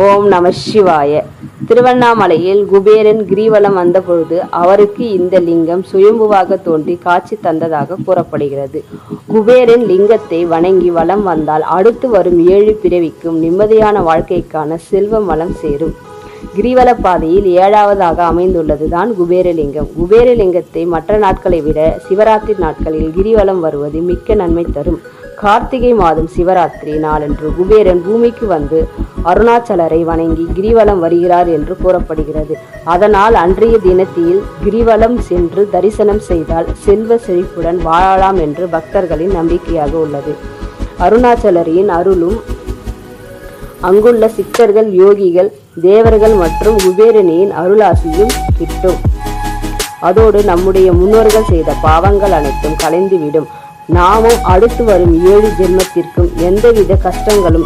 ஓம் நம சிவாய. திருவண்ணாமலையில் குபேரன் கிரிவலம் வந்தபொழுது அவருக்கு இந்த லிங்கம் சுயம்புவாக தோன்றி காட்சி தந்ததாக கூறப்படுகிறது. குபேரன் லிங்கத்தை வணங்கி வலம் வந்தால் அடுத்து வரும் 7 பிறவிக்கும் நிம்மதியான வாழ்க்கைக்கான செல்வம் வளம் சேரும். கிரிவல பாதையில் 7வதாக அமைந்துள்ளதுதான் குபேரலிங்கம். குபேரலிங்கத்தை மற்ற நாட்களை விட சிவராத்திரி நாட்களில் கிரிவலம் வருவது மிக்க நன்மை தரும். கார்த்திகை மாதம் சிவராத்திரி நாளன்று குபேரன் பூமிக்கு வந்து அருணாச்சலரை வணங்கி கிரிவலம் வருகிறார் என்று கூறப்படுகிறது. அதனால் அன்றைய தினத்தில் கிரிவலம் சென்று தரிசனம் செய்தால் செல்வ செழிப்புடன் வாழலாம் என்று பக்தர்களின் நம்பிக்கையாக உள்ளது. அருணாச்சலரின் அருளும் அங்குள்ள சித்தர்கள், யோகிகள், தேவர்கள் மற்றும் குபேரனின் அருளாசியும் கிட்டும். அதோடு நம்முடைய முன்னோர்கள் செய்த பாவங்கள் அனைத்தும் கலைந்துவிடும். நாமும் அடுத்து வரும் 7 ஜென்மத்திற்கும் எந்தவித கஷ்டங்களும்